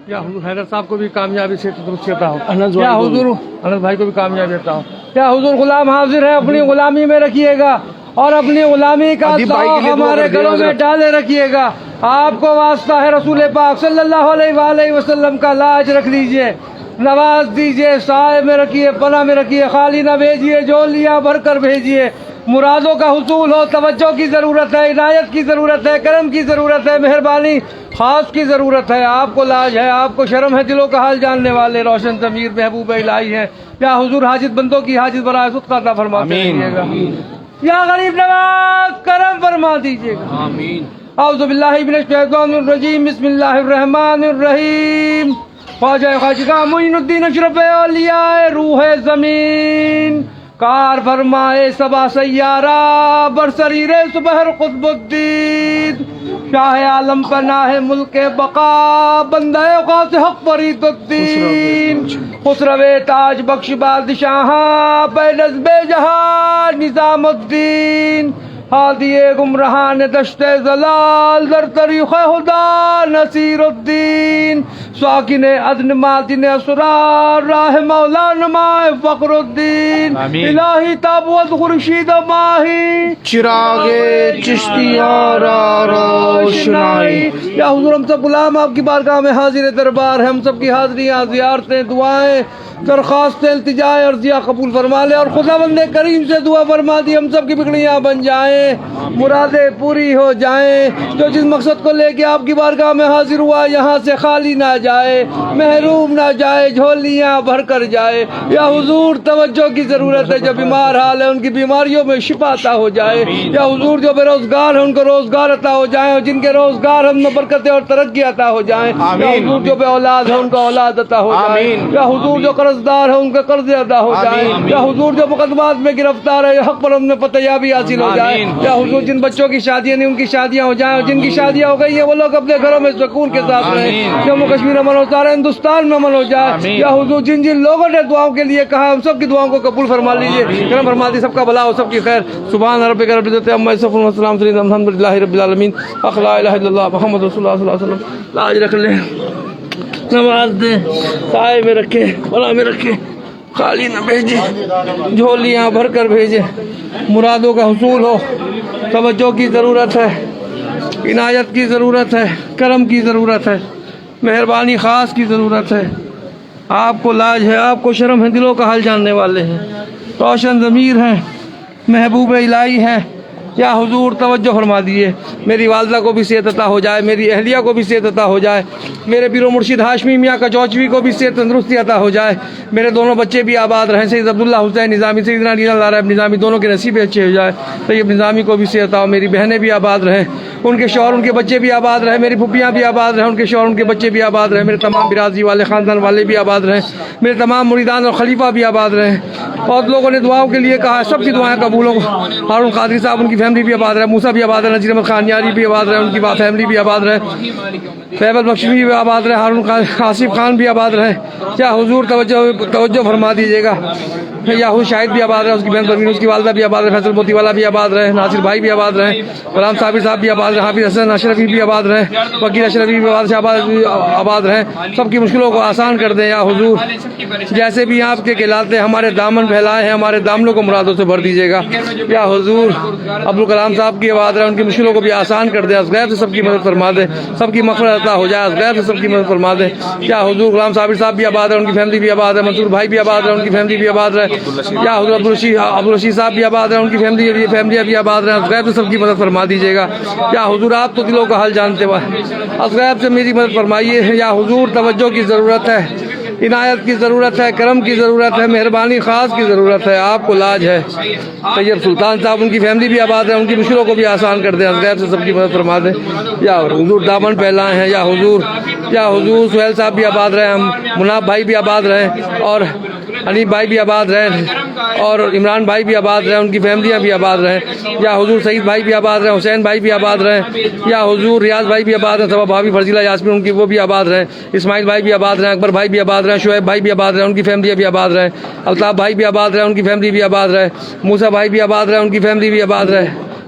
یا حضور حیدر صاحب کو بھی کامیابی سے تندرستی عطا ہو، یا حضور انس بھائی کو بھی کامیابی عطا ہو، یا حضور غلام حاضر ہے اپنی غلامی میں رکھیے گا اور اپنی غلامی کا ذوق ہمارے گھروں میں ڈالے رکھیے گا۔ آپ کو واسطہ ہے رسول پاک صلی اللہ علیہ وآلہ وسلم کا لاج رکھ لیجئے، نواز دیجئے، سائے میں رکھیے، پناہ میں رکھیے، خالی نہ بھیجیے، جھولیاں بھر کر بھیجیے۔ مرادوں کا حصول ہو، توجہ کی ضرورت ہے، عنایت کی ضرورت ہے، کرم کی ضرورت ہے، مہربانی خاص کی ضرورت ہے۔ آپ کو لاج ہے، آپ کو شرم ہے، دلوں کا حال جاننے والے روشن ضمیر محبوب الہی ہیں۔ یا حضور حاجت بندوں کی حاجت برائے صدق عطا فرماتے رہیے گا۔ یا غریب نواز کرم فرما دیجیے گا۔ آمین۔ اعوذ باللہ من الشیطان الرجیم، بسم اللہ الرحمن الرحیم۔ خواجہ خواجہ معین الدین اشرف اولیاء روح زمین، کار فرمائے سبا سیارہ برسریر سبحر قطب الدین، شاہ عالم پناہ ملک بقا بندہ خاص حق فرید الدین، خسرو تاج بخش بادشاہ بے نظم جہاں نظام الدین، ہادی گمراہان دشت زلال در طریق خدا نصیر الدین، ساکن عدن ماتن اسرار راہ مولا نمائے فخر الدین، الہی تابوت خورشید ماہی چراغ چشتیاں را روشنائی۔ یا حضور ہم سب غلام آپ کی بارگاہ میں حاضر دربار ہیں، ہم سب کی حاضریاں، زیارتیں، دعائیں، درخواستیں، التجائیں، عرضیاں قبول فرما لے اور خدا بندے کریم سے دعا فرما دی ہم سب کی بگڑیاں بن جائیں، مرادیں پوری ہو جائیں۔ جو جس مقصد کو لے کے آپ کی بارگاہ میں حاضر ہوا یہاں سے خالی نہ جائے، محروم نہ جائے، جھولیاں بھر کر جائے۔ یا حضور توجہ کی ضرورت ہے، جو بیمار حال ہے ان کی بیماریوں میں شفا عطا ہو جائے۔ یا حضور جو بے روزگار ہیں ان کو روزگار عطا ہو جائیں، اور جن کے روزگار ہم میں برکتیں اور ترقی عطا ہو جائیں۔ یا حضور جو بے اولاد ہے ان کو اولاد عطا ہو جائے۔ یا حضور جو قرض دار ہے ان کے قرض ادا ہو جائیں۔ یا حضور جو مقدمات میں گرفتار ہے حق پر ہم نے فتح یابی حاصل ہو جائے۔ یا حضور جن بچوں کی شادیاں نہیں ان کی شادیاں ہو جائیں، اور جن کی شادیاں ہو گئی ہیں وہ لوگ اپنے گھروں میں سکون کے ساتھ رہیں، جموں کشمیر امن ہو، سارے ہندوستان میں امن ہو جائے۔ یا حضور جن جن لوگوں نے دعاؤں کے لیے کہا ہم سب کی دعاؤں کو قبول فرما لیجیے، کرم فرما دیجیے، سب کا بھلا ہو، سب کی خیر۔ سبحان ربک رب العزت عما یصفون والسلام علی المرسلین الحمد للہ رب العالمین۔ لا الہ الا اللہ محمد رسول اللہ صلی اللہ علیہ وسلم۔ لاج رکھ لیں، نواز دیں، سائے میں رکھے، بلا میں رکھے، خالی نہ بھیجے، جھولیاں بھر کر بھیجے، مرادوں کا حصول ہو۔ توجہ کی ضرورت ہے، عنایت کی ضرورت ہے، کرم کی ضرورت ہے، مہربانی خاص کی ضرورت ہے۔ آپ کو لاج ہے، آپ کو شرم ہے، دلوں کا حال جاننے والے ہیں، روشن ضمیر ہیں، محبوب الہی ہیں۔ یا حضور توجہ فرما دیے، میری والدہ کو بھی صحت عطا ہو جائے، میری اہلیہ کو بھی صحت عطا ہو جائے، میرے پیر و مرشد ہاشمی میاں کا چوچوی کو بھی صحت تندرستی عطا ہو جائے، میرے دونوں بچے بھی آباد رہیں، سید عبداللہ حسین نظامی، سیدنا علی العرب نظامی، دونوں کے نصیب اچھے ہو جائے۔ طیب نظامی کو بھی صحت ہو، میری بہنیں بھی آباد رہیں، ان کے شوہر ان کے بچے بھی آباد رہیں، میری پھپھیاں بھی آباد رہیں، ان کے شوہر ان کے بچے بھی آباد رہیں، میرے تمام برادری والے خاندان والے بھی آباد رہیں، میرے تمام مریدان اور خلیفہ بھی آباد رہیں۔ بہت لوگوں نے دعاؤں کے لیے کہا، سب کی دعائیں قبول ہوں۔ ہارون قادری صاحب ان کی فیملی بھی آباد رہے، موسیٰ بھی آباد رہے، نذیر احمد خان یاری بھی آباد رہے، ان کی فیملی بھی آباد رہے، فیبل بخش بھی آباد رہے، ہارون آصف خان بھی آباد رہے۔ یا حضور توجہ فرما دیجیے گا۔ یا حضور شاہد بھی آباد رہے، اس کی بہن پروین، اس کی والدہ بھی آباد رہے، فیصل موتی والا بھی آباد رہے، ناصر بھائی بھی آباد رہے، غلام صابر صاحب بھی آباد رہے، حافظ حسن اشرفی بھی آباد رہے، وکیل اشرفی بھی آباد رہے۔ سب کی مشکلوں کو آسان کر دیں یا حضور، جیسے بھی آپ کے کہلاتے ہمارے دامن پھیلائے ہیں، ہمارے دامنوں کو مرادوں سے بھر دیجیے گا۔ یا حضور عبدالکلام صاحب کی آباد رہے، ان کی مشکلوں کو بھی آسان کر دیں، از غیب سے سب کی مدد فرما دے، سب کی مغفرت عطا ہو جائے، از غیب سے سب کی مدد فرما دے۔ یا حضور غلام صابر صاحب بھی آباد رہے، ان کی فیملی بھی آباد ہے، منصور بھائی بھی آباد رہے، ان کی فیملی بھی آباد رہے۔ یا حضور عبدالرشید صاحب بھی آباد ہیں، ان کی فیملی بھی آباد رہے، از غیب سے سب کی مدد فرما دیجیے گا۔ یا حضور آپ تو دلوں کا حال جانتے ہو، از غیب سے میری مدد فرمائیے۔ یا حضور توجہ کی ضرورت ہے، عنایت کی ضرورت ہے، کرم کی ضرورت ہے، مہربانی خاص کی ضرورت ہے۔ آپ کو لاج ہے۔ طیب سلطان صاحب ان کی فیملی بھی آباد ہے، ان کی مشکلوں کو بھی آسان کر دیں، از غیب سے سب کی مدد فرما دیں۔ یا حضور دامن پھیلائے ہیں۔ یا حضور سہیل صاحب بھی آباد رہے، مناب بھائی بھی آباد رہے، اور حنیف بھائی بھی آباد رہے، اور عمران بھائی بھی آباد رہے، ان کی فیملیاں بھی آباد رہیں۔ یا حضور سعید بھائی بھی آباد رہے، حسین بھائی بھی آباد رہے۔ یا حضور ریاض بھائی بھی آباد رہے، سبا بھابھی فرزیلہ یاسمین ان کی وہ بھی آباد رہے، اسماعیل بھائی بھی آباد رہے، اکبر بھائی بھی آباد رہے، شعیب بھائی بھی آباد رہے، ان کی فیملیاں بھی آباد رہے، الطاف بھائی بھی آباد رہے، ان کی فیملی بھی آباد رہے، موسیٰ بھائی بھی آباد رہے، ان کی فیملی بھی آباد رہے۔